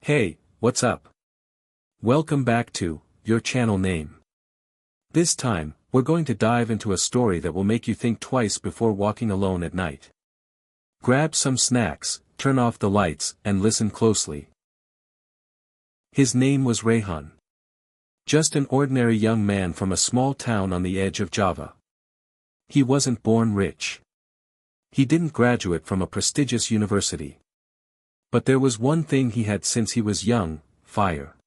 Hey, what's up? Welcome back to your channel name. This time, we're going to dive into a story that will make you think twice before walking alone at night. Grab some snacks, turn off the lights, and listen closely. His name was Rehan. Just an ordinary young man from a small town on the edge of Java. He wasn't born rich. He didn't graduate from a prestigious university. But there was one thing he had since he was young: fire.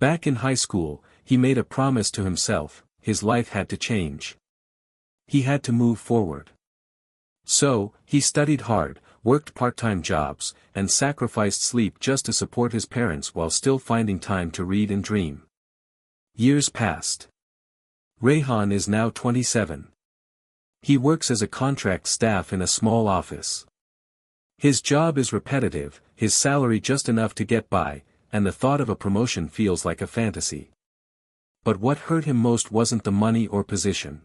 Back in high school, he made a promise to himself: his life had to change. He had to move forward. So, he studied hard, worked part-time jobs, and sacrificed sleep just to support his parents while still finding time to read and dream. Years passed. Rehan is now 27. He works as a contract staff in a small office. His job is repetitive, his salary just enough to get by, and the thought of a promotion feels like a fantasy. But what hurt him most wasn't the money or position.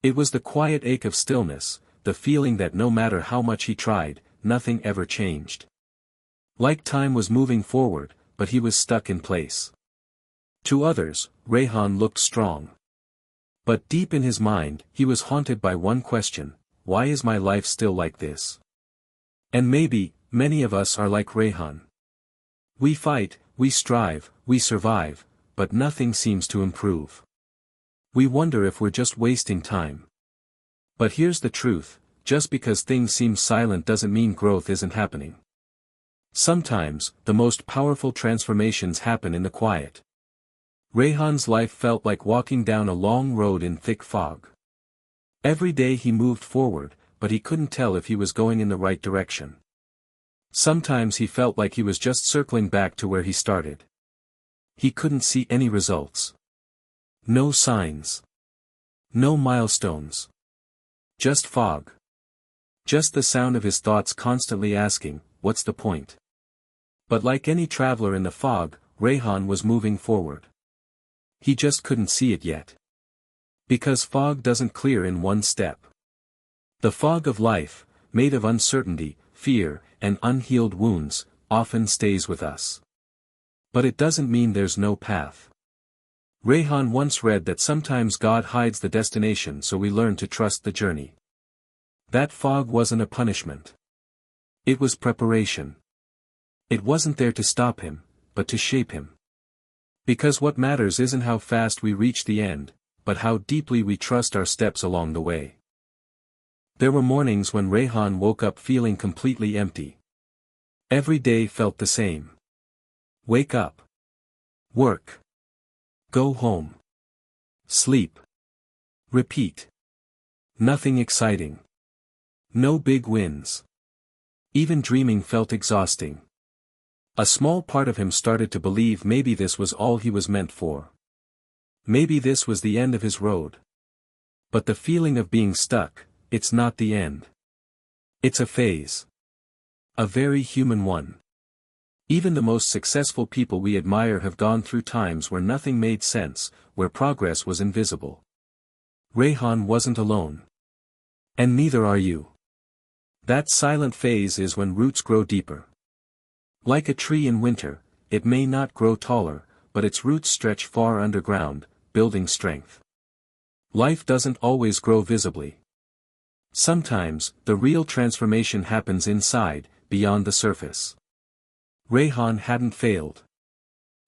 It was the quiet ache of stillness, the feeling that no matter how much he tried, nothing ever changed. Like time was moving forward, but he was stuck in place. To others, Rehan looked strong. But deep in his mind, he was haunted by one question: why is my life still like this? And maybe, many of us are like Rehan. We fight, we strive, we survive, but nothing seems to improve. We wonder if we're just wasting time. But here's the truth: just because things seem silent doesn't mean growth isn't happening. Sometimes, the most powerful transformations happen in the quiet. Rehan's life felt like walking down a long road in thick fog. Every day he moved forward, but he couldn't tell if he was going in the right direction. Sometimes he felt like he was just circling back to where he started. He couldn't see any results. No signs. No milestones. Just fog. Just the sound of his thoughts constantly asking, "What's the point?" But like any traveler in the fog, Rehan was moving forward. He just couldn't see it yet. Because fog doesn't clear in one step. The fog of life, made of uncertainty, fear, and unhealed wounds, often stays with us. But it doesn't mean there's no path. Rehan once read that sometimes God hides the destination so we learn to trust the journey. That fog wasn't a punishment. It was preparation. It wasn't there to stop him, but to shape him. Because what matters isn't how fast we reach the end, but how deeply we trust our steps along the way. There were mornings when Rehan woke up feeling completely empty. Every day felt the same. Wake up. Work. Go home. Sleep. Repeat. Nothing exciting. No big wins. Even dreaming felt exhausting. A small part of him started to believe maybe this was all he was meant for. Maybe this was the end of his road. But the feeling of being stuck, it's not the end. It's a phase. A very human one. Even the most successful people we admire have gone through times where nothing made sense, where progress was invisible. Rehan wasn't alone. And neither are you. That silent phase is when roots grow deeper. Like a tree in winter, it may not grow taller, but its roots stretch far underground, building strength. Life doesn't always grow visibly. Sometimes, the real transformation happens inside, beyond the surface. Rehan hadn't failed.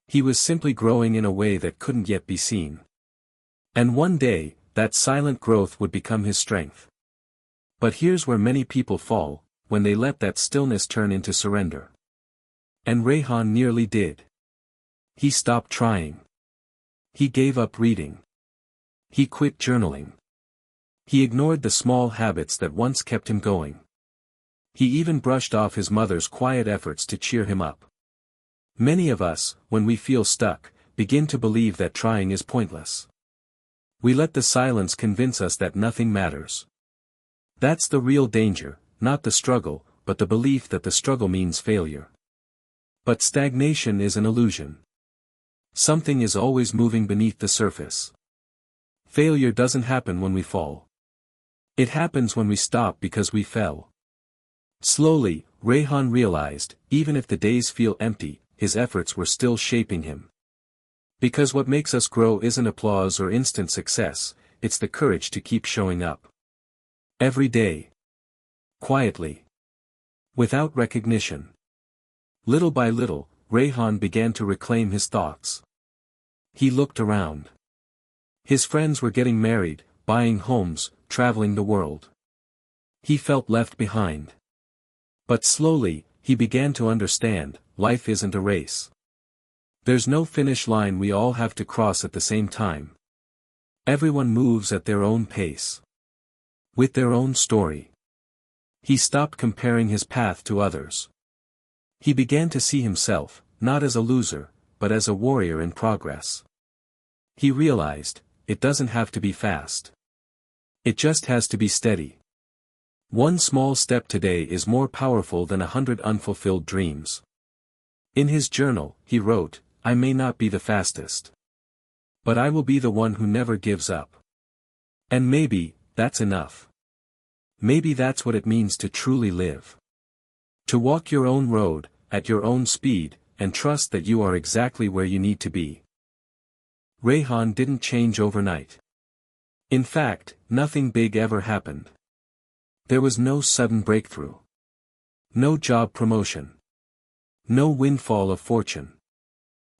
He was simply growing in a way that couldn't yet be seen. And one day, that silent growth would become his strength. But here's where many people fall: when they let that stillness turn into surrender. And Rehan nearly did. He stopped trying. He gave up reading. He quit journaling. He ignored the small habits that once kept him going. He even brushed off his mother's quiet efforts to cheer him up. Many of us, when we feel stuck, begin to believe that trying is pointless. We let the silence convince us that nothing matters. That's the real danger, not the struggle, but the belief that the struggle means failure. But stagnation is an illusion. Something is always moving beneath the surface. Failure doesn't happen when we fall. It happens when we stop because we fell. Slowly, Rehan realized, even if the days feel empty, his efforts were still shaping him. Because what makes us grow isn't applause or instant success, it's the courage to keep showing up. Every day. Quietly. Without recognition. Little by little, Rehan began to reclaim his thoughts. He looked around. His friends were getting married, buying homes, traveling the world. He felt left behind. But slowly, he began to understand, life isn't a race. There's no finish line we all have to cross at the same time. Everyone moves at their own pace. With their own story. He stopped comparing his path to others. He began to see himself, not as a loser, but as a warrior in progress. He realized, it doesn't have to be fast. It just has to be steady. One small step today is more powerful than 100 unfulfilled dreams. In his journal, he wrote, I may not be the fastest. But I will be the one who never gives up. And maybe, that's enough. Maybe that's what it means to truly live. To walk your own road, at your own speed, and trust that you are exactly where you need to be. Rehan didn't change overnight. In fact, nothing big ever happened. There was no sudden breakthrough. No job promotion. No windfall of fortune.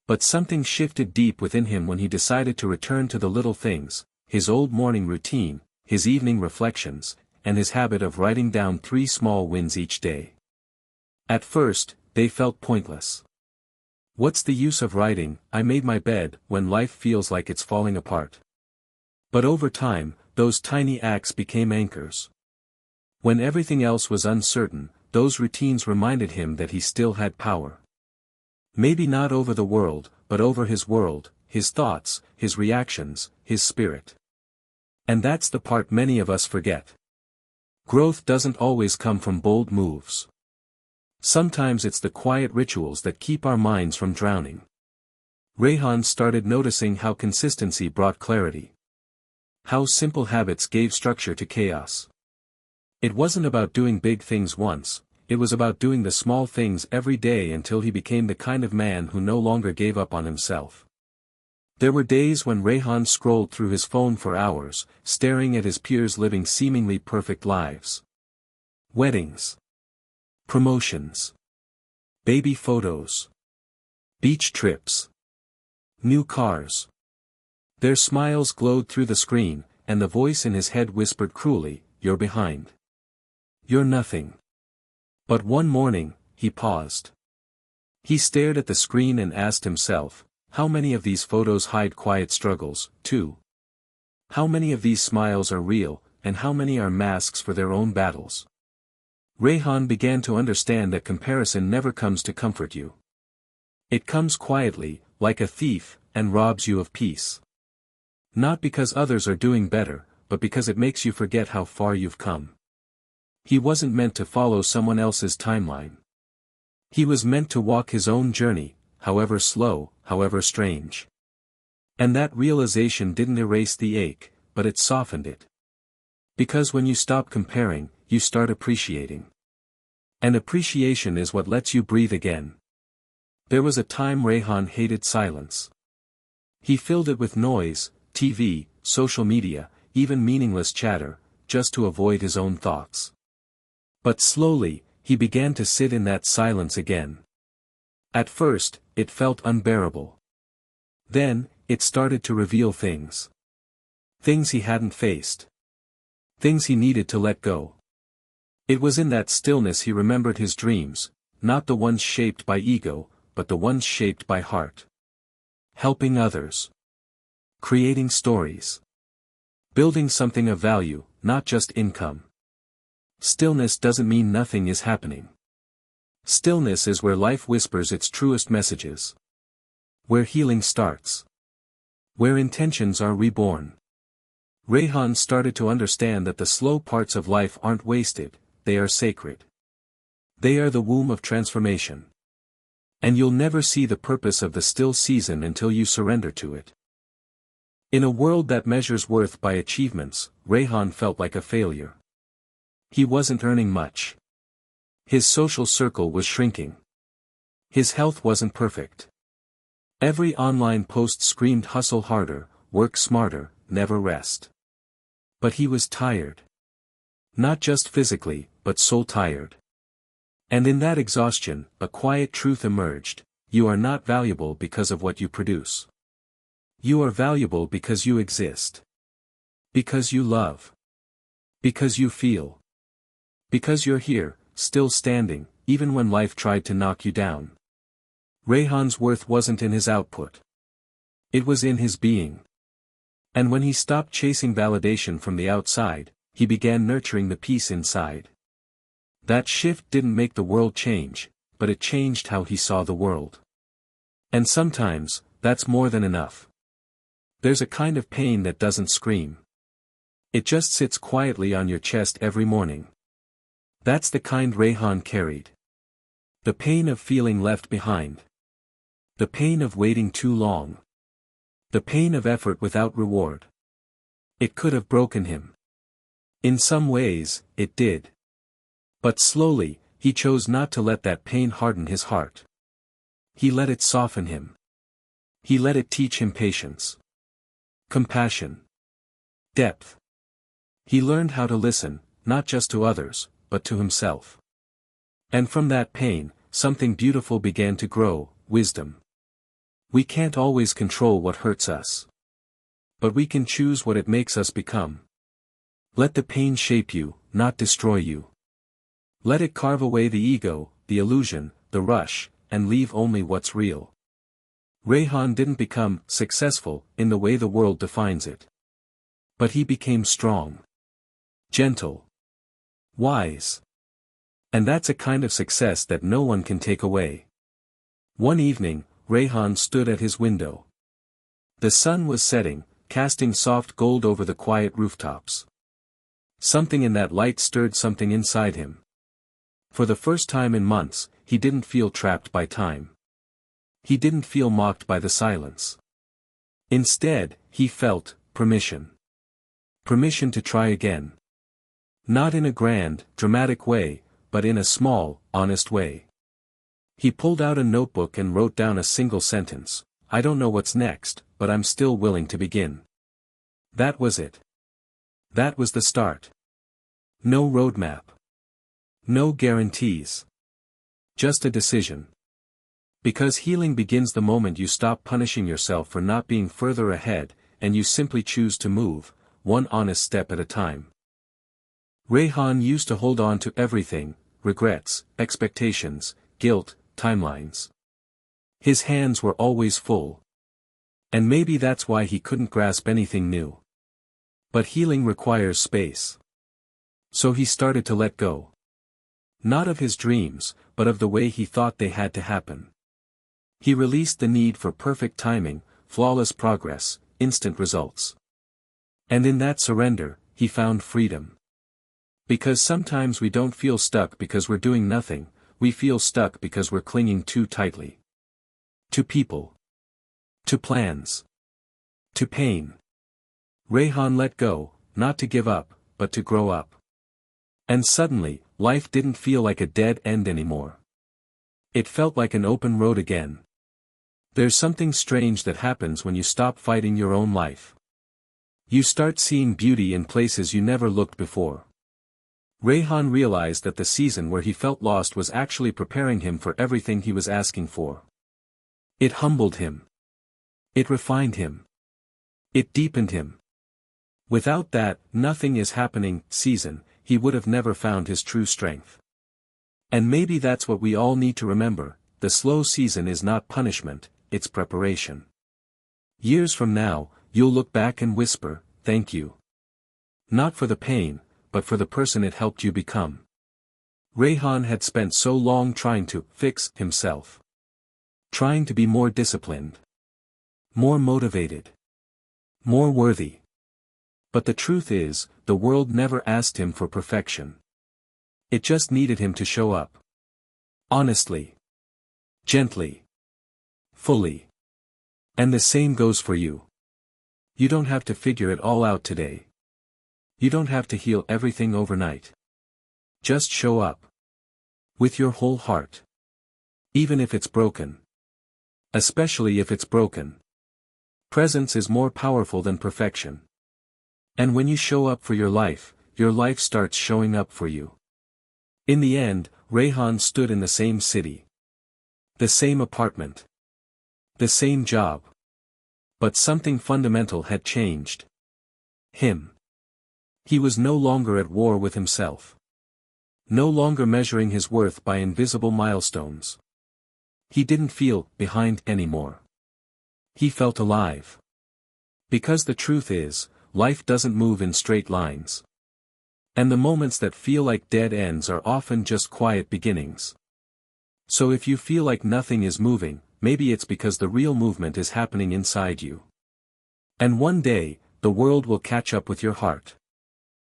But something shifted deep within him when he decided to return to the little things, his old morning routine, his evening reflections, and his habit of writing down 3 small wins each day. At first, they felt pointless. What's the use of writing, I made my bed, when life feels like it's falling apart? But over time, those tiny acts became anchors. When everything else was uncertain, those routines reminded him that he still had power. Maybe not over the world, but over his world, his thoughts, his reactions, his spirit. And that's the part many of us forget. Growth doesn't always come from bold moves. Sometimes it's the quiet rituals that keep our minds from drowning. Rehan started noticing how consistency brought clarity. How simple habits gave structure to chaos. It wasn't about doing big things once, it was about doing the small things every day until he became the kind of man who no longer gave up on himself. There were days when Rehan scrolled through his phone for hours, staring at his peers living seemingly perfect lives. Weddings. Promotions. Baby photos. Beach trips. New cars. Their smiles glowed through the screen, and the voice in his head whispered cruelly, "You're behind. You're nothing." But one morning, he paused. He stared at the screen and asked himself, how many of these photos hide quiet struggles, too? How many of these smiles are real, and how many are masks for their own battles? Rehan began to understand that comparison never comes to comfort you. It comes quietly, like a thief, and robs you of peace. Not because others are doing better, but because it makes you forget how far you've come. He wasn't meant to follow someone else's timeline. He was meant to walk his own journey, however slow, however strange. And that realization didn't erase the ache, but it softened it. Because when you stop comparing, you start appreciating. And appreciation is what lets you breathe again. There was a time Rehan hated silence. He filled it with noise, TV, social media, even meaningless chatter, just to avoid his own thoughts. But slowly, he began to sit in that silence again. At first, it felt unbearable. Then, it started to reveal things. Things he hadn't faced. Things he needed to let go. It was in that stillness he remembered his dreams, not the ones shaped by ego, but the ones shaped by heart. Helping others. Creating stories. Building something of value, not just income. Stillness doesn't mean nothing is happening. Stillness is where life whispers its truest messages. Where healing starts. Where intentions are reborn. Rehan started to understand that the slow parts of life aren't wasted, they are sacred. They are the womb of transformation. And you'll never see the purpose of the still season until you surrender to it. In a world that measures worth by achievements, Rehan felt like a failure. He wasn't earning much. His social circle was shrinking. His health wasn't perfect. Every online post screamed hustle harder, work smarter, never rest. But he was tired. Not just physically, but soul tired. And in that exhaustion, a quiet truth emerged: you are not valuable because of what you produce. You are valuable because you exist. Because you love. Because you feel. Because you're here, still standing, even when life tried to knock you down. Rehan's worth wasn't in his output. It was in his being. And when he stopped chasing validation from the outside, he began nurturing the peace inside. That shift didn't make the world change, but it changed how he saw the world. And sometimes, that's more than enough. There's a kind of pain that doesn't scream. It just sits quietly on your chest every morning. That's the kind Rehan carried. The pain of feeling left behind. The pain of waiting too long. The pain of effort without reward. It could have broken him. In some ways, it did. But slowly, he chose not to let that pain harden his heart. He let it soften him. He let it teach him patience. Compassion. Depth. He learned how to listen, not just to others, but to himself. And from that pain, something beautiful began to grow: wisdom. We can't always control what hurts us. But we can choose what it makes us become. Let the pain shape you, not destroy you. Let it carve away the ego, the illusion, the rush, and leave only what's real. Rehan didn't become successful in the way the world defines it. But he became strong. Gentle. Wise. And that's a kind of success that no one can take away. One evening, Rehan stood at his window. The sun was setting, casting soft gold over the quiet rooftops. Something in that light stirred something inside him. For the first time in months, he didn't feel trapped by time. He didn't feel mocked by the silence. Instead, he felt permission. Permission to try again. Not in a grand, dramatic way, but in a small, honest way. He pulled out a notebook and wrote down a single sentence: "I don't know what's next, but I'm still willing to begin." That was it. That was the start. No roadmap. No guarantees. Just a decision. Because healing begins the moment you stop punishing yourself for not being further ahead, and you simply choose to move, one honest step at a time. Rehan used to hold on to everything: regrets, expectations, guilt, timelines. His hands were always full. And maybe that's why he couldn't grasp anything new. But healing requires space. So he started to let go. Not of his dreams, but of the way he thought they had to happen. He released the need for perfect timing, flawless progress, instant results. And in that surrender, he found freedom. Because sometimes we don't feel stuck because we're doing nothing, we feel stuck because we're clinging too tightly. To people. To plans. To pain. Rehan let go, not to give up, but to grow up. And suddenly, life didn't feel like a dead end anymore. It felt like an open road again. There's something strange that happens when you stop fighting your own life. You start seeing beauty in places you never looked before. Rehan realized that the season where he felt lost was actually preparing him for everything he was asking for. It humbled him. It refined him. It deepened him. Without that "nothing is happening" season, he would have never found his true strength. And maybe that's what we all need to remember: the slow season is not punishment, it's preparation. Years from now, you'll look back and whisper, "Thank you." Not for the pain, but for the person it helped you become. Rehan had spent so long trying to fix himself. Trying to be more disciplined. More motivated. More worthy. But the truth is, the world never asked him for perfection. It just needed him to show up. Honestly. Gently. Fully. And the same goes for you. You don't have to figure it all out today. You don't have to heal everything overnight. Just show up. With your whole heart. Even if it's broken. Especially if it's broken. Presence is more powerful than perfection. And when you show up for your life starts showing up for you. In the end, Rehan stood in the same city. The same apartment. The same job. But something fundamental had changed. Him. He was no longer at war with himself. No longer measuring his worth by invisible milestones. He didn't feel behind anymore. He felt alive. Because the truth is, life doesn't move in straight lines. And the moments that feel like dead ends are often just quiet beginnings. So if you feel like nothing is moving, maybe it's because the real movement is happening inside you. And one day, the world will catch up with your heart.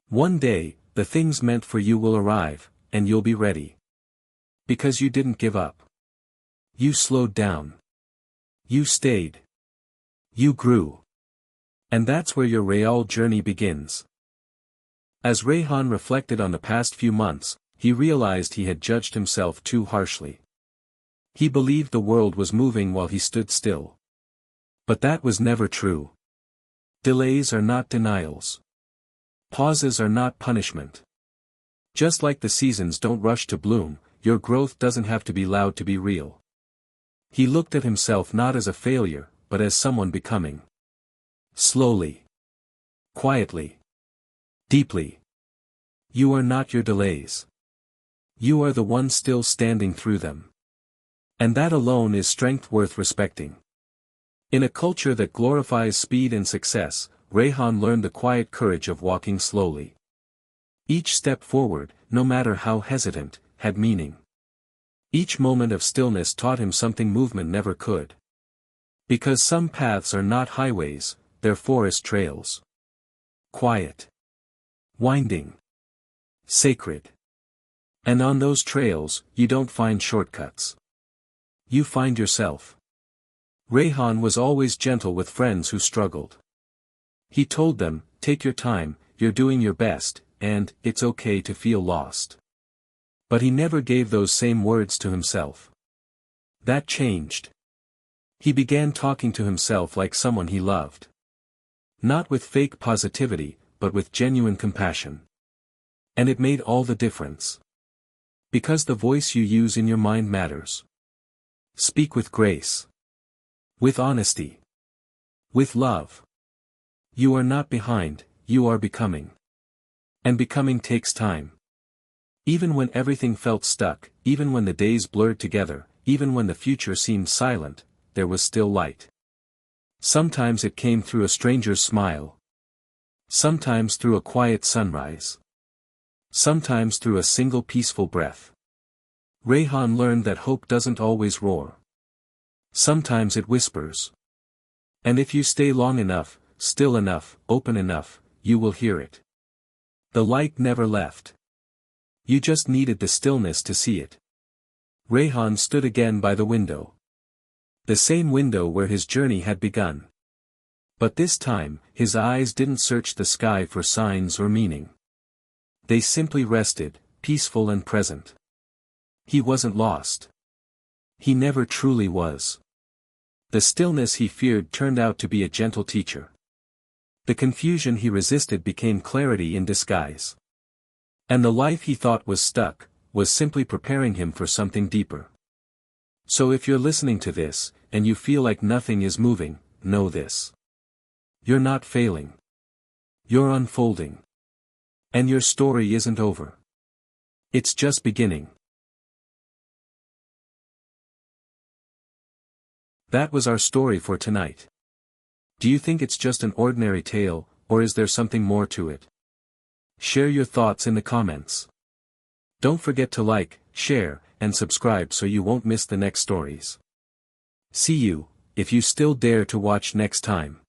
One day, the things meant for you will arrive, and you'll be ready. Because you didn't give up. You slowed down. You stayed. You grew. And that's where your real journey begins. As Rehan reflected on the past few months, he realized he had judged himself too harshly. He believed the world was moving while he stood still. But that was never true. Delays are not denials. Pauses are not punishment. Just like the seasons don't rush to bloom, your growth doesn't have to be loud to be real. He looked at himself not as a failure, but as someone becoming. Slowly. Quietly. Deeply. You are not your delays. You are the one still standing through them. And that alone is strength worth respecting. In a culture that glorifies speed and success, Rehan learned the quiet courage of walking slowly. Each step forward, no matter how hesitant, had meaning. Each moment of stillness taught him something movement never could. Because some paths are not highways, they're forest trails. Quiet. Winding. Sacred. And on those trails, you don't find shortcuts. You find yourself. Rehan was always gentle with friends who struggled. He told them, take your time, you're doing your best, and it's okay to feel lost. But he never gave those same words to himself. That changed. He began talking to himself like someone he loved. Not with fake positivity, but with genuine compassion. And it made all the difference. Because the voice you use in your mind matters. Speak with grace. With honesty. With love. You are not behind, you are becoming. And becoming takes time. Even when everything felt stuck, even when the days blurred together, even when the future seemed silent, there was still light. Sometimes it came through a stranger's smile. Sometimes through a quiet sunrise. Sometimes through a single peaceful breath. Rehan learned that hope doesn't always roar. Sometimes it whispers. And if you stay long enough, still enough, open enough, you will hear it. The light never left. You just needed the stillness to see it. Rehan stood again by the window. The same window where his journey had begun. But this time, his eyes didn't search the sky for signs or meaning. They simply rested, peaceful and present. He wasn't lost. He never truly was. The stillness he feared turned out to be a gentle teacher. The confusion he resisted became clarity in disguise. And the life he thought was stuck, was simply preparing him for something deeper. So if you're listening to this, and you feel like nothing is moving, know this. You're not failing. You're unfolding. And your story isn't over. It's just beginning. That was our story for tonight. Do you think it's just an ordinary tale, or is there something more to it? Share your thoughts in the comments. Don't forget to like, share, and subscribe so you won't miss the next stories. See you, if you still dare to watch next time.